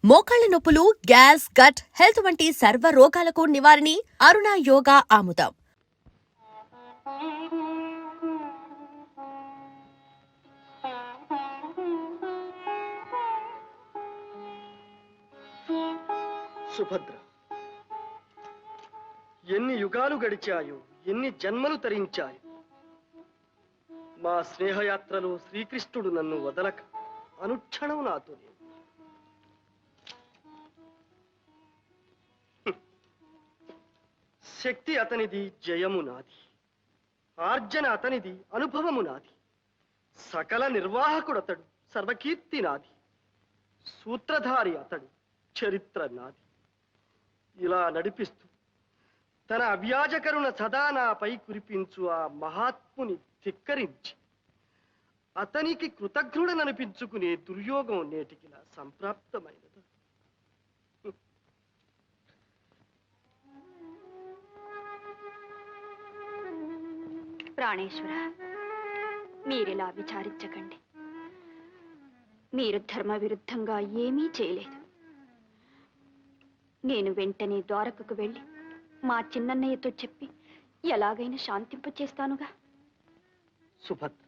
మోకాళ్ల నొప్పులు, gas, gut health వంటి సర్వ రోగాలకు నివారణి అరుణ యోగా ఆముదం. సుభద్ర, ఎన్ని యుగాలు గడిచాయో, ఎన్ని జన్మలు తరించాయో. మా స్నేహయాత్రలో శ్రీకృష్ణుడు నన్ను వదలక అనుక్షణం నాతో. శక్తి అతనిది, జయము నాది. ఆర్జన అతనిది, అనుభవము నాది. సకల నిర్వాహకుడు అతడు, సర్వకీర్తి నాది. సూత్రధారి అతడు, చరిత్ర నాది. ఇలా నడిపిస్తూ తన అవ్యాజ కరుణ సదా నాపై కురిపించు ఆ మహాత్ముని ధిక్కరించి అతనికి కృతజ్ఞుడననిపించుకునే దుర్యోగం నేటికిలా సంప్రాప్తమైనది. ప్రాణేశ్వర, మీరిలా విచారించకండి. మీరు ధర్మ విరుద్ధంగా ఏమీ చేయలేదు. నేను వెంటనే ద్వారకకు వెళ్ళి మా చిన్నన్నయ్యతో చెప్పి ఎలాగైనా శాంతింపచేస్తానుగా. సుభద్ర,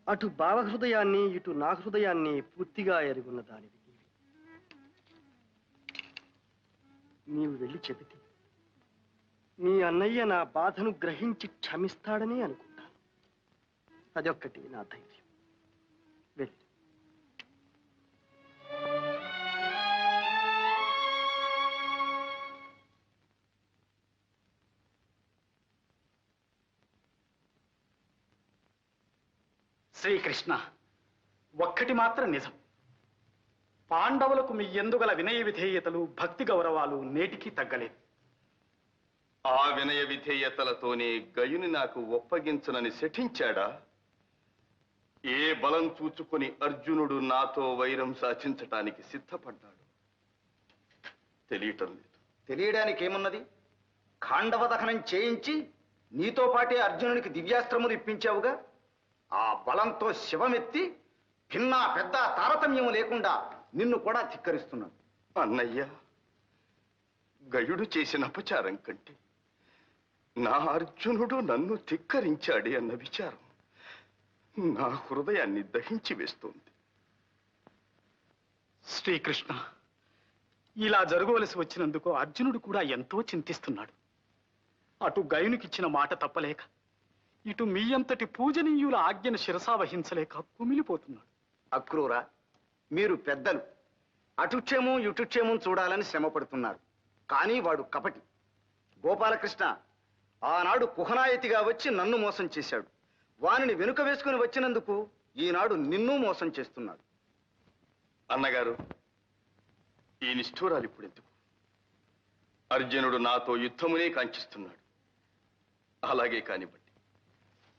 అటు భావహృదయాన్ని, ఇటు నా హృదయాన్ని పూర్తిగా ఎరుగున్న దానివి నీవు వెళ్ళి చెబితే మీ అన్నయ్య నా బాధను గ్రహించి క్షమిస్తాడని అనుకుంటాను. అదొక్కటి నా ధైర్యం. వెళ్ళి. శ్రీకృష్ణ, ఒక్కటి మాత్రం నిజం. పాండవులకు మీ ఎందుగల వినయ విధేయతలు, భక్తి గౌరవాలు నేటికి తగ్గలేదు. ఆ వినయ విధేయతలతోనే గయుని నాకు ఒప్పగించనని శఠించాడా? ఏ బలం చూచుకుని అర్జునుడు నాతో వైరం సాధించటానికి సిద్ధపడ్డాడు? తెలియటం లేదు. తెలియడానికి ఏమున్నది? ఖాండవ దహనం చేయించి నీతో పాటే అర్జునునికి దివ్యాస్త్రములు ఇప్పించావుగా. ఆ బలంతో శివమెత్తి భిన్న పెద్ద తారతమ్యం లేకుండా నిన్ను కూడా ధిక్కరిస్తున్నాను. అన్నయ్య, గయుడు చేసిన అపచారం కంటే నా అర్జునుడు నన్ను ధిక్కరించాడే అన్న విచారం నా హృదయాన్ని దహించి వేస్తోంది. శ్రీకృష్ణ, ఇలా జరగవలసి వచ్చినందుకు అర్జునుడు కూడా ఎంతో చింతిస్తున్నాడు. అటు గయునికిచ్చిన మాట తప్పలేక, ఇటు మీ అంతటి పూజనీయుల ఆజ్ఞను శిరసా వహించలేక కుమిలిపోతున్నాడు. అక్రూర, మీరు పెద్దలు అటుక్షేమం ఇటుక్షేమం చూడాలని శ్రమ పడుతున్నారు. కానీ వాడు కపటి. గోపాలకృష్ణ ఆనాడు కుహనాయతిగా వచ్చి నన్ను మోసం చేశాడు. వానిని వెనుక వేసుకుని వచ్చినందుకు ఈనాడు నిన్ను మోసం చేస్తున్నాడు. అన్నగారు, ఈ నిష్ఠూరాలు ఇప్పుడు ఎందుకు? అర్జునుడు నాతో యుద్ధమునే కాంక్షిస్తున్నాడు. అలాగే కానివ్వండి,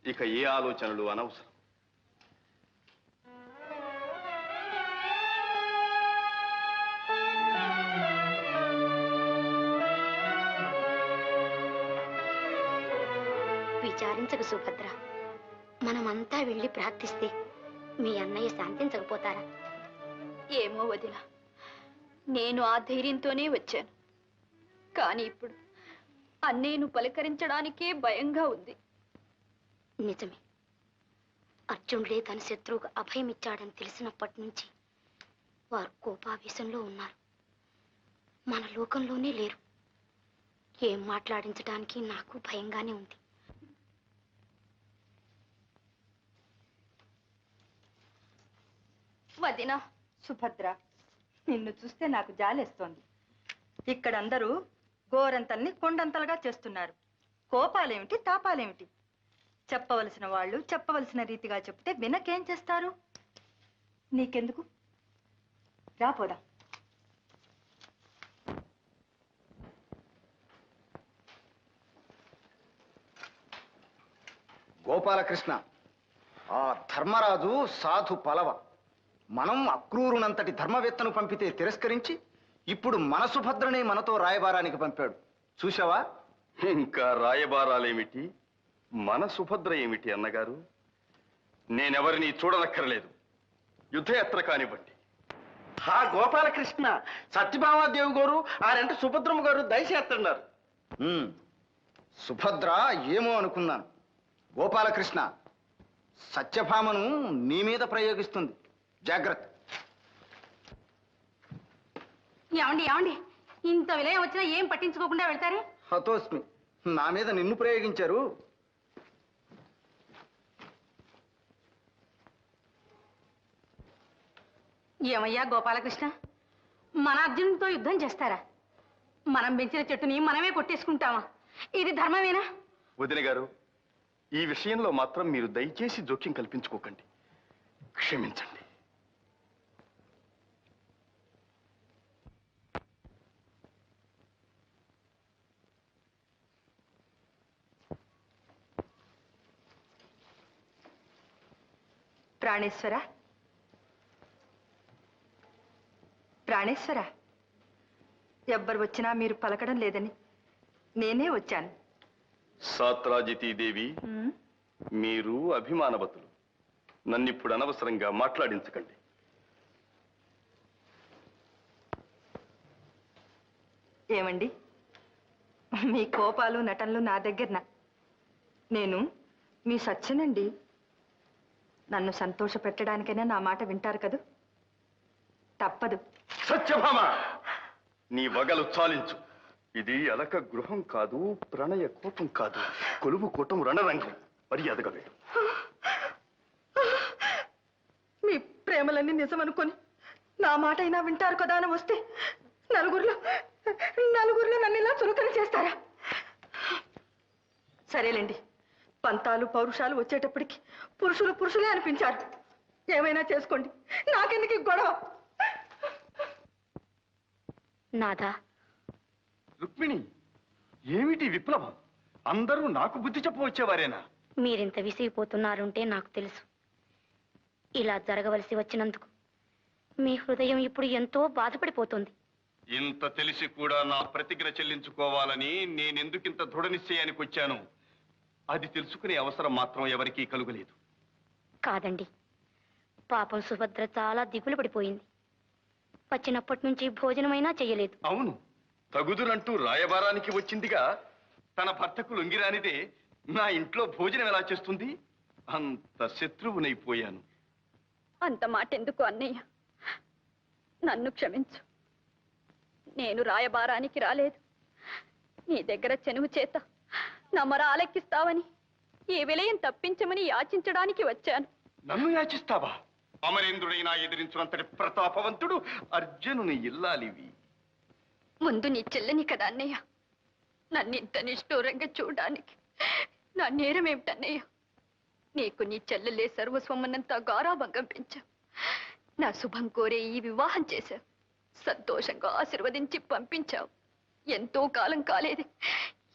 ఇక ఏ ఆలోచనలు అనవసరం. విచారించకు సుభద్ర. మనమంతా వెళ్ళి ప్రార్థిస్తే మీ అన్నయ్య శాంతించకపోతారా? ఏమో వదిన, నేను ఆ ధైర్యంతోనే వచ్చాను. కానీ ఇప్పుడు అన్నయ్యను పలకరించడానికే భయంగా ఉంది. నిజమే, అర్జునుడే తన శత్రువుకు అభయం ఇచ్చాడని తెలిసినప్పటి నుంచి వారు కోపావేశంలో ఉన్నారు. మన లోకంలోనే లేరు. ఏం మాట్లాడించడానికి నాకు భయంగానే ఉంది. వదినా, సుభద్ర, నిన్ను చూస్తే నాకు జాలేస్తోంది. ఇక్కడందరూ గోరంతల్ని కొండంతలుగా చేస్తున్నారు. కోపాలేమిటి, తాపాలేమిటి? చెప్పవలసిన వాళ్ళు చెప్పవలసిన రీతిగా చెప్తే వినకేం చేస్తారు? నీకెందుకు? రాపోదా. గోపాలకృష్ణ, ఆ ధర్మరాజు సాధు పలవ. మనం అక్రూరునంతటి ధర్మవేత్తను పంపితే తిరస్కరించి ఇప్పుడు మన సుభద్రనే మనతో రాయబారానికి పంపాడు. చూశావా? ఇంకా రాయబారాలేమిటి, మన సుభద్ర ఏమిటి అన్నగారు? నేనెవరిని చూడనక్కర్లేదు. యుద్ధయాత్ర కానివ్వండి. ఆ గోపాలకృష్ణ సత్యభామాదేవి గారు ఆరంటే సుభద్రమ్మ గారు దయచేస్తున్నారు. సుభద్ర ఏమో అనుకున్నాను. గోపాలకృష్ణ సత్యభామను నీ మీద ప్రయోగిస్తుంది. జాగ్రత్త. ఏమండి ఏమండి, ఇంత విలయం వచ్చినా ఏం పట్టించుకోకుండా వెళ్తారే? హతోస్మి, నా మీద నిన్ను ప్రయోగించారు. ఏమయ్యా గోపాలకృష్ణ, మన అర్జునుడితో యుద్ధం చేస్తారా? మనం పెంచిన చెట్టుని మనమే కొట్టేసుకుంటామా? ఇది ధర్మమేనా? వదిన గారు, ఈ విషయంలో మాత్రం మీరు దయచేసి జోక్యం కల్పించుకోకండి. క్షమించండి. ప్రాణేశ్వర, ప్రాణేశ్వర, ఎవ్వరు వచ్చినా మీరు పలకడం లేదని నేనే వచ్చాను. సాత్రాజితీదేవి, మీరు అభిమానవతులు. నన్నిప్పుడు అనవసరంగా మాట్లాడించకండి. ఏమండి, మీ కోపాలు నటనలు నా దగ్గరన. నేను మీ సత్యనండి. నన్ను సంతోష పెట్టడానికైనా నా మాట వింటారు కదూ? తప్పదు. సత్యభామ, నీ వగలు చాలించు. ఇది అలక గృహం కాదు, ప్రణయ కోపం కాదు, కొలువు కూటం రణరంగం. మర్యాదగా వెళ్ళు. మీ ప్రేమలన్నీ నిజమనుకొని నా మాట అయినా వింటారు కదా అని వస్తే నలుగురిలో నన్ను ఇలా చులకన చేస్తారా? సరేలేండి, పంతాలు పౌరుషాలు వచ్చేటప్పటికి పురుషులే అనిపించారు. ఏమైనా చేసుకోండి, నాకెందుకు ఈ గొడవ? నాదా, రుక్మిణి, ఏమిటి విప్లవం? అందరూ నాకు బుద్ధి చెప్పవచ్చేవారేనా? మీరింత విసిగిపోతున్నారుంటే నాకు తెలుసు. ఇలా జరగవలసి వచ్చినందుకు మీ హృదయం ఇప్పుడు ఎంతో బాధపడిపోతుంది. ఇంత తెలిసి కూడా నా ప్రతిజ్ఞ చెల్లించుకోవాలని నేనెందుకింత దృఢ నిశ్చయానికి వచ్చాను, అది తెలుసుకునే అవసరం మాత్రం ఎవరికీ కలుగలేదు. కాదండి, పాపం సుభద్ర చాలా దిగులు పడిపోయింది. వచ్చినప్పటి నుంచి భోజనమైనా చెయ్యలేదు. అవును, తగుదునంటూ రాయబారానికి వచ్చిందిగా. తన భర్తకు లొంగిరానిదే నా ఇంట్లో భోజనం ఎలా చేస్తుంది? అంత శత్రువునైపోయాను. అంత మాట ఎందుకు అన్నయ్య? నన్ను క్షమించు. నేను రాయబారానికి రాలేదు. నీ దగ్గర చెనువు చేత నా మొర ఆలెక్కిస్తావని, ఈ విలయం తప్పించమని యాచించడానికి వచ్చాను. నన్ను యాచిస్తావా? అమరేంద్రుడైనా ఎదిరించినంతటి ప్రతాపవంతుడు అర్జునుని ఇల్లాలివి. ముందు నీ చెల్లని కదా అన్నయ్య. నన్ను ఇంత నిష్ఠూరంగా చూడడానికి నా నేరం ఏమిటన్నయ్య? నీకు నీ చెల్లెలే సర్వస్వమన్నంత గారాభంగం పెంచావు. నా శుభం కోరే ఈ వివాహం చేశావు. సంతోషంగా ఆశీర్వదించి పంపించావు. ఎంతో కాలం కాలేదు,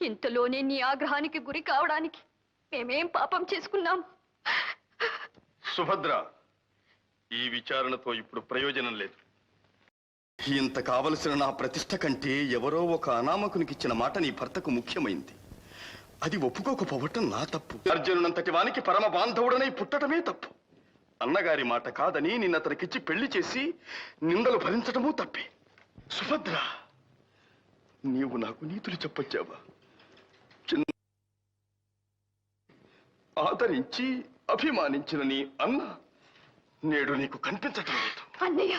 ఇంతలోనే నీ ఆగ్రహానికి గురి కావడానికి మేమేం పాపం చేసుకున్నాము? సుభద్ర, ఈ విచారణతో ఇప్పుడు ప్రయోజనం లేదు. ఇంత కావలసిన నా ప్రతిష్ట కంటే ఎవరో ఒక అనామకునికిచ్చిన మాట నీ భర్తకు ముఖ్యమైంది. అది ఒప్పుకోకపోవటం నా తప్పు. అర్జునునంతటి వానికి పరమ బాంధవుడనై పుట్టడమే తప్పు. అన్నగారి మాట కాదని నిన్నతనికిచ్చి పెళ్లి చేసి నిందలు భరించటమూ తప్పే. సుభద్ర, నీవు నాకు నీతులు చెప్పొచ్చావా? ఆదరించి అభిమానించిన నీ అన్న నేడు నీకు కనిపించటం లేదు. అన్నయ్య,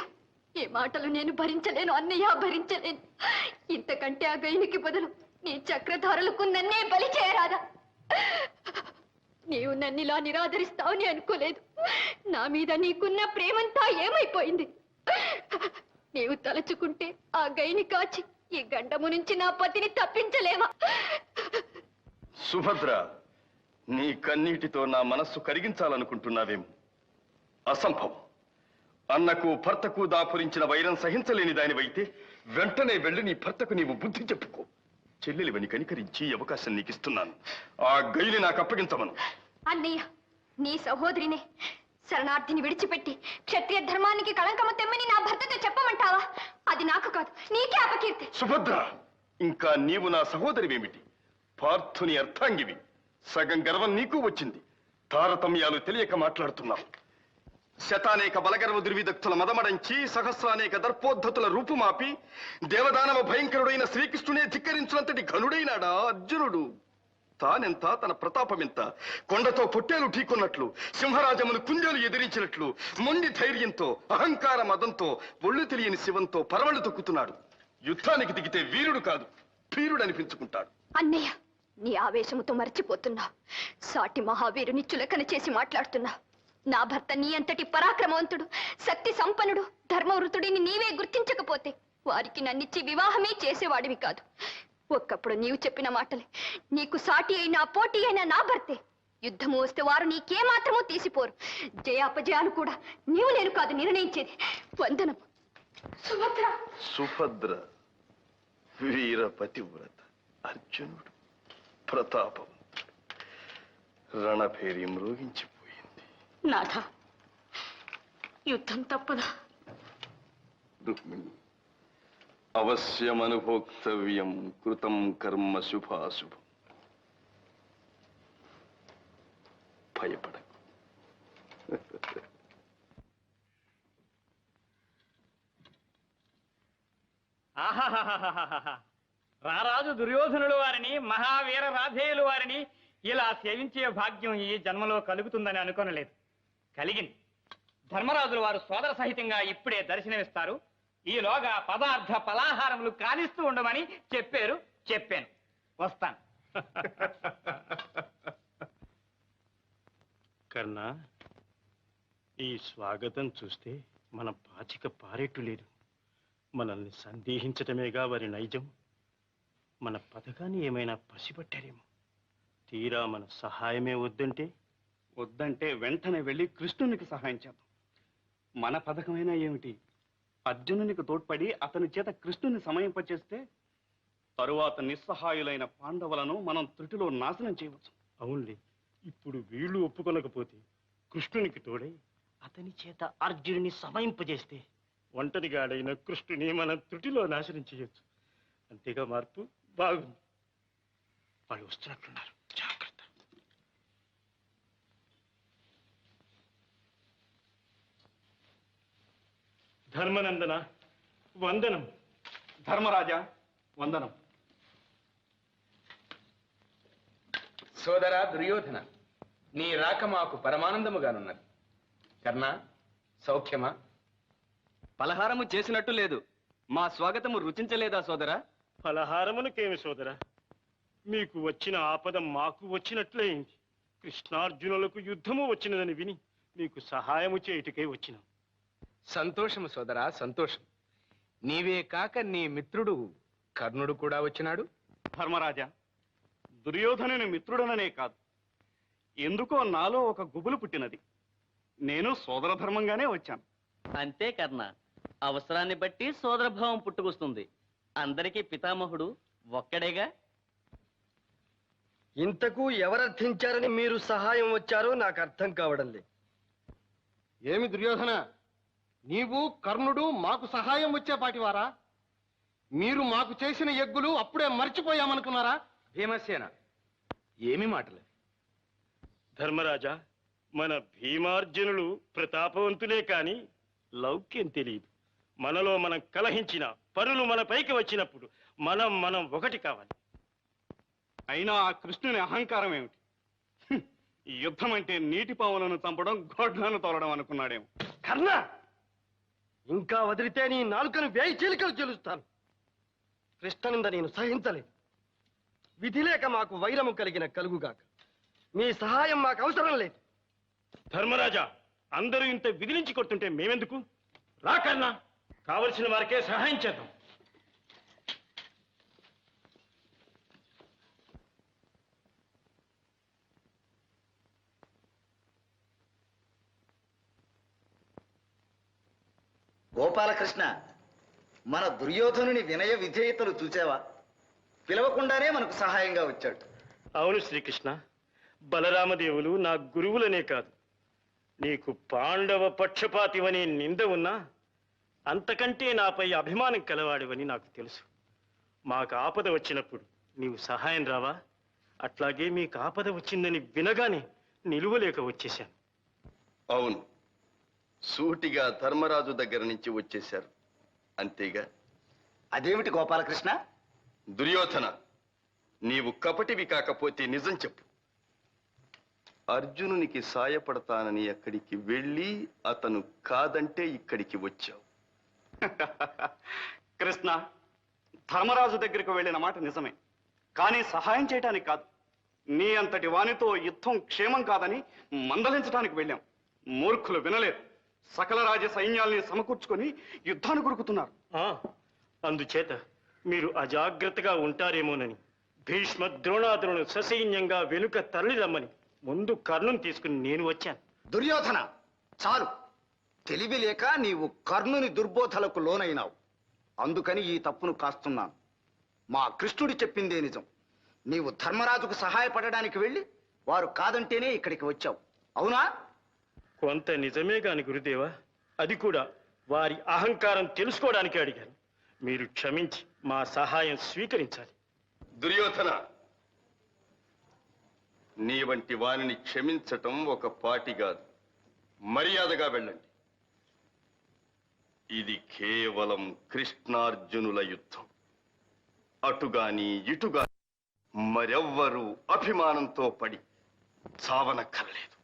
ఈ మాటలు నేను భరించలేను అన్నయ్య, భరించలేను. ఇంతకంటే ఆ గైనికి బదులు నీ చక్రధారులకు నన్నే బలి చేయరాదా? నీవు నన్నిలా నిరాదరిస్తావని అనుకోలేదు. నా మీద నీకున్న ప్రేమంతా ఏమైపోయింది? నీవు తలుచుకుంటే ఆ గైని కాచి ఈ గండము నుంచి నా పతిని తప్పించలేవా? సుభద్ర, నీ కన్నీటితో నా మనస్సు కరిగించాలనుకుంటున్నావేమో. అసంభవం. అన్నకు భర్తకు దాపురించిన వైరం సహించలేని దానివైతే వెంటనే వెళ్ళి నీ భర్తకు నీవు బుద్ధి చెప్పుకో. చెల్లెలివని కనికరించి అవకాశం నీకు ఇస్తున్నాను. ఆ గైని నాకు అప్పగించమను. అన్నయ్య, నీ సహోదరినే శరణార్థిని విడిచిపెట్టి క్షత్రియ ధర్మానికి కళంకము తెమ్మని నా భర్తతో చెప్పమంటావా? అది నాకు కాదు, నీకే అపకీర్తి. సుభద్ర, ఇంకా నీవు నా సహోదరివేమిటి? పార్థుని అర్థాంగివి. సగం గర్వం నీకు వచ్చింది. తారతమ్యాలు తెలియక మాట్లాడుతున్నావు. శతానేక బలగర్వ దుర్విదక్తుల మదమడంచి సహస్రానేక దర్పోద్ధతుల రూపుమాపి దేవదానవ భయంకరుడైన శ్రీకృష్ణునే ధిక్కరించినంతటి ఘనుడైనాడా అర్జునుడు. తానెంత, తన ప్రతాపమెంత. కొండతో పొట్టేలు ఢీకొన్నట్లు, సింహరాజమును కుంజలు ఎదిరించినట్లు మొండి ధైర్యంతో, అహంకార మదంతో, ఒళ్ళు తెలియని శివంతో పరవళ్ళు తొక్కుతున్నాడు. యుద్ధానికి దిగితే వీరుడు కాదు, భీరుడు అనిపించుకుంటాడు. అన్నయ్య, నీ ఆవేశముతో మర్చిపోతున్నావు. సాటి మహావీరుని చులకన చేసి మాట్లాడుతున్నావు. నా భర్త నీ అంతటి పరాక్రమవంతుడు, శక్తి సంపన్నుడు, ధర్మవృతుడిని నీవే గుర్తించకపోతే వారికి నన్నిచ్చి వివాహమే చేసేవాడివి కాదు. ఒక్కప్పుడు నీవు చెప్పిన మాటలే నీకు సాటి అయినా పోటీ అయినా నా భర్తే. యుద్ధము వస్తే వారు నీకేమాత్రమూ తీసిపోరు. జయాపజయాలు కూడా నీవు నేను కాదు నిర్ణయించేది. వందనం. సుభద్ర. సుభద్ర, వీరపతివ్రత, అర్జునుడు, ప్రతాపం, రణభేరి మ్రోగించిపోయింది. నాథ, యుద్ధం తప్పదా? రుక్మిణి, అవశ్యమనుభోక్తవ్యం కృతం కర్మ శుభాశుభం. భయపడకు. ఆహాహాహాహాహా. రారాజు దుర్యోధనుల వారిని, మహావీర రాధేయుల వారిని ఇలా సేవించే భాగ్యం ఈ జన్మలో కలుగుతుందని అనుకోనలేదు. కలిగింది. ధర్మరాజుల వారు సోదర సహితంగా ఇప్పుడే దర్శనమిస్తారు. ఈలోగా పదార్థ పలాహారములు కానిస్తూ ఉండమని చెప్పాను. వస్తాను. కర్ణ, ఈ స్వాగతం చూస్తే మన పాచిక పారేట్టు లేదు. మనల్ని సందేహించటమేగా వారి నైజం. మన పథకాన్ని ఏమైనా పసిపట్టారేమో. తీరా మన సహాయమే వద్దంటే వెంటనే వెళ్ళి కృష్ణునికి సహాయం చేద్దాం. మన పథకమైనా ఏమిటి? అర్జునునికి తోడ్పడి అతని చేత కృష్ణుని సమయింపచేస్తే తరువాత నిస్సహాయులైన పాండవులను మనం త్రుటిలో నాశనం చేయవచ్చు. అవునులే, ఇప్పుడు వీళ్ళు ఒప్పుకొనకపోతే కృష్ణునికి తోడై అతని చేత అర్జునుని సమయింపజేస్తే ఒంటరిగాడైన కృష్ణుని మనం త్రుటిలో నాశనం చేయొచ్చు. అంతేగా మార్పు? బాగుంది. వాళ్ళు వస్తున్నట్లున్నారు, జాగ్రత్త. ధర్మనందన వందనం. ధర్మరాజా వందనం. సోదరా దుర్యోధన, నీ రాక మాకు పరమానందముగానున్నది. కర్ణ, సౌఖ్యమా? పలహారము చేసినట్టు లేదు. మా స్వాగతము రుచించలేదా సోదరా? ఫలహారమునకేమి సోదరా, మీకు వచ్చిన ఆపద మాకు వచ్చినట్లయింది. కృష్ణార్జునులకు యుద్ధము వచ్చినదని విని మీకు సహాయము చేయుటకై వచ్చినాం. సంతోషము సోదరా, సంతోషం. నీవే కాక నీ మిత్రుడు కర్ణుడు కూడా వచ్చినాడు. ధర్మరాజా, దుర్యోధనుని మిత్రుడననే కాదు, ఎందుకో నాలో ఒక గుబులు పుట్టినది. నేను సోదర ధర్మంగానే వచ్చాను. అంతే కర్ణ, అవసరాన్ని బట్టి సోదరభావం పుట్టుకొస్తుంది. అందరికీ పితామహుడు ఒక్కడేగా. ఇంతకు ఎవరర్థించారని మీరు సహాయం వచ్చారో నాకు అర్థం కావడం లేదు. ఏమి దుర్యోధన, నీవు కర్ణుడు మాకు సహాయం వచ్చేపాటివారా? మీరు మాకు చేసిన యజ్ఞులు అప్పుడే మర్చిపోయామనుకున్నారా? భీమసేన, ఏమి మాటలు? ధర్మరాజా, మన భీమార్జునులు ప్రతాపవంతులే కాని లౌక్యం తెలియదు. మనలో మనం కలహించిన పరులు మన పైకి వచ్చినప్పుడు మనం ఒకటి కావాలి. అయినా ఆ కృష్ణుని అహంకారం ఏమిటి? ఈ యుద్ధం అంటే నీటి పావులను చంపడం, గోడ్లను తోలడం అనుకున్నాడేమో. కర్ణ, ఇంకా వదిలితే నీ నాలుకను వేయి చీలికలు చెలుస్తాను. కృష్ణనింద నేను సహించలేదు. విధి లేక మాకు వైరము కలిగిన కలుగుగాక. మీ సహాయం మాకు అవసరం లేదు. ధర్మరాజా, అందరూ ఇంత విధిలించి కొడుతుంటే మేమెందుకు? రాకన్నా, కావలసిన వారికే సహాయం చేద్దాం. గోపాలకృష్ణ, మన దుర్యోధనుని వినయ విధేయతలు చూచావా? పిలవకుండానే మనకు సహాయంగా వచ్చాడు. అవును శ్రీకృష్ణ, బలరామదేవులు నా గురువులనే కాదు, నీకు పాండవ పక్షపాతివని నింద ఉన్నా అంతకంటే నాపై అభిమానం కలవాడివని నాకు తెలుసు. మాకు ఆపద వచ్చినప్పుడు నీవు సహాయం రావా? అట్లాగే మీకు ఆపద వచ్చిందని వినగానే నిలువలేక వచ్చేశాను. అవును, సూటిగా ధర్మరాజు దగ్గర నుంచి వచ్చేశారు అంతేగా? అదేమిటి గోపాలకృష్ణ? దుర్యోధన, నీవు కపటివి కాకపోతే నిజం చెప్పు. అర్జునునికి సాయపడతానని అక్కడికి వెళ్ళి అతను కాదంటే ఇక్కడికి వచ్చావు. కృష్ణ, ధర్మరాజు దగ్గరికి వెళ్ళిన మాట నిజమే, కానీ సహాయం చేయటానికి కాదు. నీ అంతటి వానితో యుద్ధం క్షేమం కాదని మందలించడానికి వెళ్ళాం. మూర్ఖులు వినలేదు. సకల రాజ సైన్యాల్ని సమకూర్చుకొని యుద్ధాన్ని కొరుకుతున్నారు. అందుచేత మీరు అజాగ్రత్తగా ఉంటారేమోనని భీష్మ ద్రోణాదులను ససైన్యంగా వెనుక తరలిరమ్మని ముందు కర్ణుని తీసుకుని నేను వచ్చాను. దుర్యోధన, చాలు. తెలివి లేక నీవు కర్ణుని దుర్బోధలకు లోనైనావు. అందుకని ఈ తప్పును కాస్తున్నాను. మా కృష్ణుడు చెప్పిందే నిజం. నీవు ధర్మరాజుకు సహాయపడడానికి వెళ్ళి వారు కాదంటేనే ఇక్కడికి వచ్చావు, అవునా? కొంత నిజమే కాని గురుదేవా, అది కూడా వారి అహంకారం తెలుసుకోవడానికి అడిగాను. మీరు క్షమించి మా సహాయం స్వీకరించాలి. దుర్యోధన, నీ వంటి వానిని క్షమించటం ఒక పాటి కాదు. మర్యాదగా వెళ్ళండి. ఇది కేవలం కృష్ణార్జునుల యుద్ధం. అటుగాని ఇటుగా మరెవ్వరూ అభిమానంతో పడి చావనక్కర్లేదు.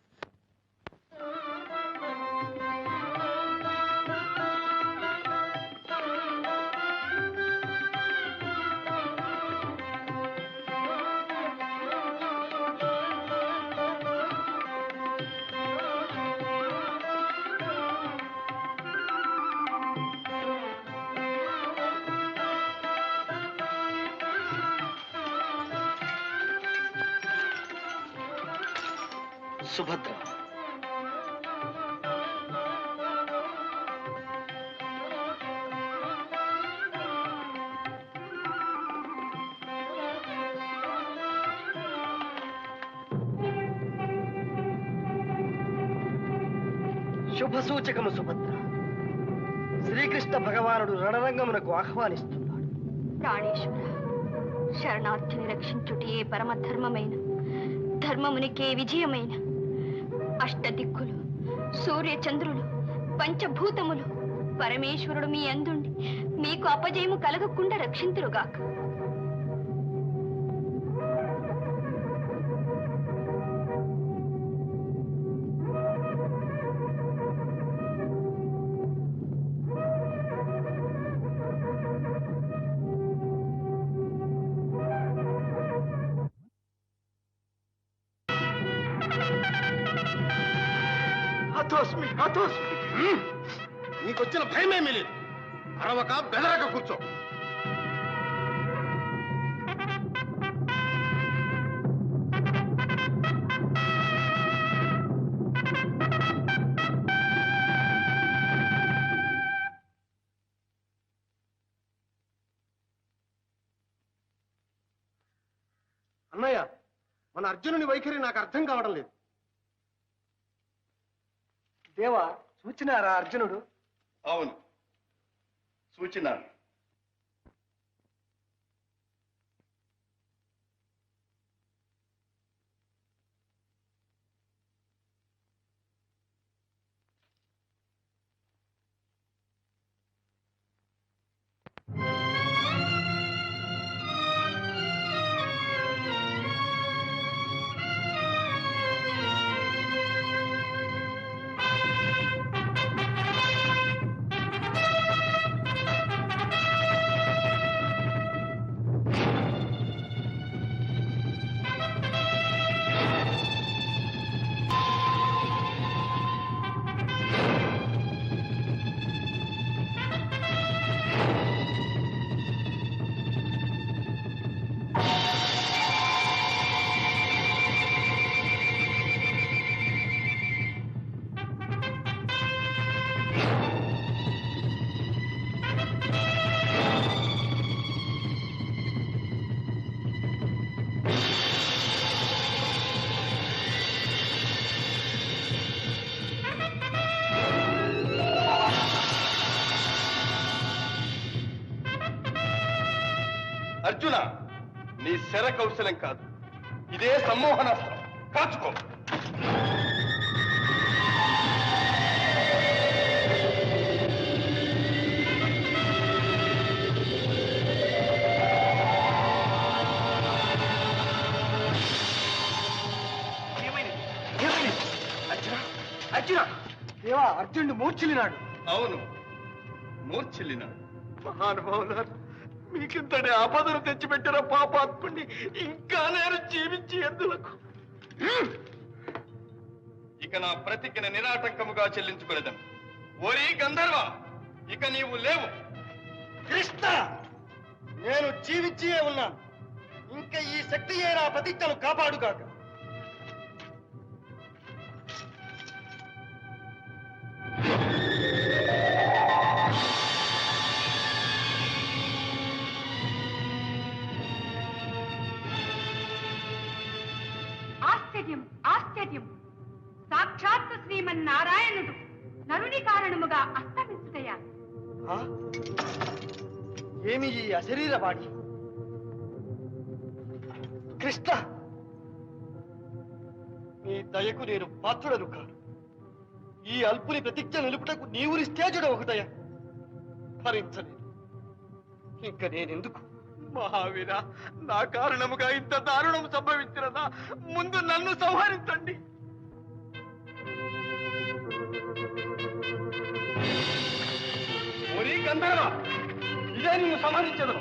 సుభద్ర, శుభ సూచకము సుభద్ర. శ్రీకృష్ణ భగవానుడు రణరంగమునకు ఆహ్వానిస్తున్నాడు. ప్రాణేశ్వర, శరణార్థిని రక్షించుటే పరమధర్మమైన, ధర్మమునికే విజయమైన. అష్టదిక్కులు, సూర్యచంద్రులు, పంచభూతములు పరమేశ్వరుడు మీ అందుండి మీకు అపజయము కలగకుండా రక్షింతురుగాక. హతోస్మి, హతోస్మి. నీకొచ్చిన భయమేమీ లేదు. అరవక బెదరక కూర్చో. అన్నయ్య, మన అర్జునుని వైఖరి నాకు అర్థం కావడం లేదు. దేవా, చూచినారా అర్జునుడు? అవును, సూచనాలు. అర్జున, నీ శర కౌశలం కాదు, ఇదే సమ్మోహనాస్త్రం. కాచుకో. అర్జున దేవా అర్జునుడు మూర్ఛిల్లినాడు. అవును, మూర్ఛిల్లినాడు. మహానుభావులారు, మీకింతటి ఆపదను తెచ్చిపెట్టిన పాపాత్ముణ్ణి ఇంకా నేను జీవించి ఎందులకు? ఇక నా ప్రతిజ్ఞ నిరాటంకముగా చెల్లించుకునేదను. ఓరి గంధర్వ, ఇక నీవు లేవు. కృష్ణ, నేను జీవించియే ఉన్నాను. ఇంకా ఈ శక్తియే నా ప్రతిజ్ఞను కాపాడుగాక. ఆశ్చర్యం ఆశ్చర్యం! సాక్షాత్తు శ్రీమన్నారాయణుడు నరుని కారణముగా అస్తమించుటయా? ఆ? ఏమి ఈ అశరీర వాణి? కృష్ణ, నీ దయకు నేను పాత్రుడను కాను. ఈ అల్పుని ప్రతిజ్ఞ నిలుపుటకు నీవు నిస్తేజుడ ఒక దయ భరించలేదు. ఇంక నేనెందుకు? మహావీర, నా కారణముగా ఇంత దారుణం సంభవించినదా? ముందు నన్ను సంహరించండి. ఓరి గంధర్వ, ఇదే నిన్ను సంహరించదు.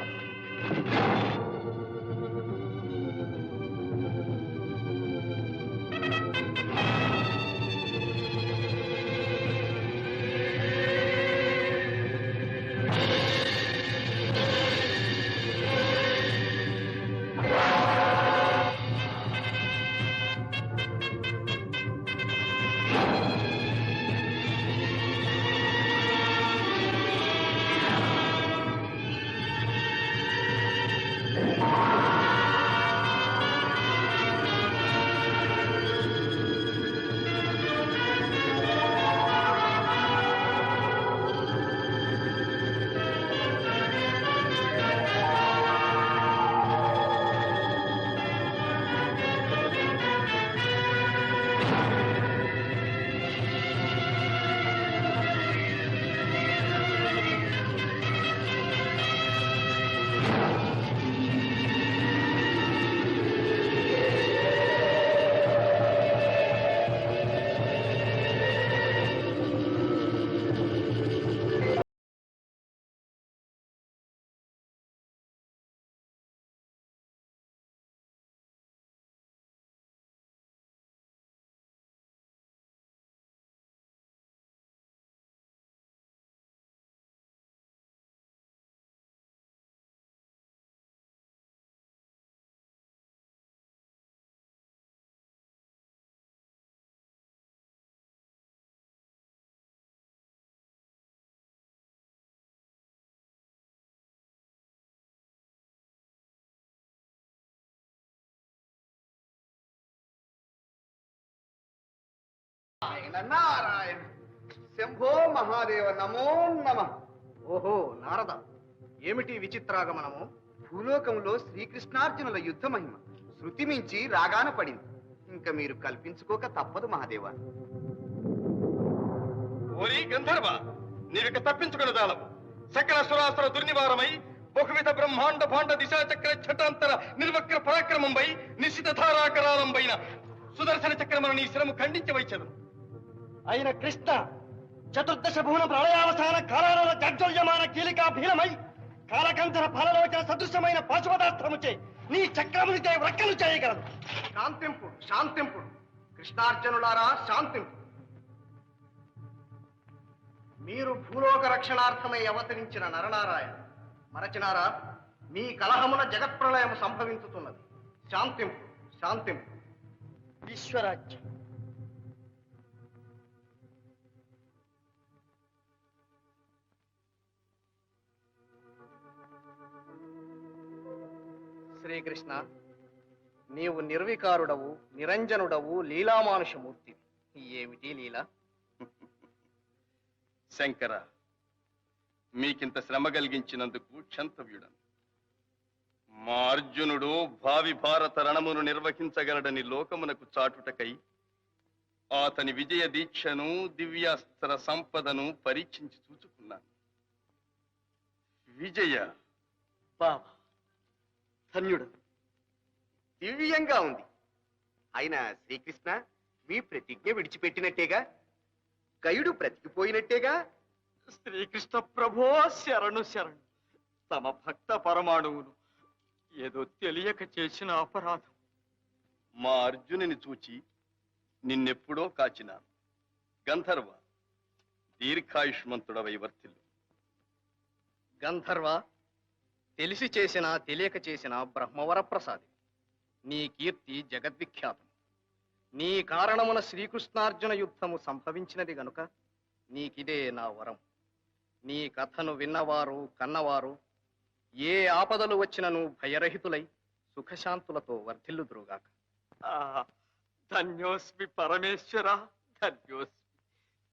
నారాయణ శంభో మహాదేవ, నమో నమ. ఓహో నారద, ఏమిటి విచిత్రాగమనము? భూలోకంలో శ్రీకృష్ణార్జునుల యుద్ధ మహిమ శృతి మించి రాగాన పడింది. ఇంకా మీరు కల్పించుకోక తప్పదు మహాదేవ. ఓరి గంధర్వ, నీవిక తప్పించుకున్నదాలవు. సకల సురాసుర దుర్నివారమై బహువిధ బ్రహ్మాండ భాండ దిశాచక్ర ఛటాంతర నిర్వక్ర పరాక్రమంపై నిశ్చిత ధారాకరాలంపైన సుదర్శన చక్రమును నీ శిరము ఖండించవైచదు. అయిన కృష్ణ, చతుర్దశ భువన ప్రళయావసాన కాలాల జాజ్వల్యమాన కీలికా భీలమై కాలకంధర ఫలలోచన సదృశమైన పాశుపదాస్త్రముచే నీ చక్రమునిచే వ్రక్కలు చేయగలదు. శాంతింపు శాంతింపు, కృష్ణార్జునులారా శాంతింపు. మీరు భూలోక రక్షణార్థమై అవతరించిన నరనారాయణ మరచినారా? మీ కలహమున జగత్ప్రళయం సంభవించుతున్నది. శాంతింపు శాంతింపు. విశ్వరాజ్యం శ్రీకృష్ణ, నీవు నిర్వికారుడవు, నిరంజనుడవు, లీలామానుషమూర్తి. ఏమిటి లీల? శంకర, మీకింత శ్రమ కలిగించినందుకు క్షంతవ్యుడను. మా అర్జునుడు భావి భారత రణమును నిర్వహించగలడని లోకమునకు చాటుటకై అతని విజయ దీక్షను దివ్యాస్త్ర సంపదను పరీక్షించి చూచుకున్నాను. విజయ బాబా ధన్యుడు. దివ్యంగా ఉంది. అయినా శ్రీకృష్ణ, మీ ప్రతిజ్ఞ విడిచిపెట్టినట్టేగా? గయుడు బ్రతికిపోయినట్టేగా. శ్రీకృష్ణ ప్రభో శరణు శరణు. తమ భక్త పరమాణువును ఏదో తెలియక చేసిన అపరాధం. మా అర్జునుని చూచి నిన్నెప్పుడో కాచినాను. గంధర్వ, దీర్ఘాయుష్మంతుడవై వర్తిల్లు. గంధర్వ, తెలిసి చేసినా తెలియక చేసిన బ్రహ్మవర ప్రసాది. నీ కీర్తి జగద్విఖ్యాతం. నీ కారణమున శ్రీకృష్ణార్జున యుద్ధము సంభవించినది గనుక నీకిదే నా వరం. నీ కథను విన్నవారు కన్నవారు ఏ ఆపదలు వచ్చినను భయరహితులై సుఖశాంతులతో వర్ధిల్లుదురుగాక. ధన్యోస్మి పరమేశ్వర, ధన్యోస్మి.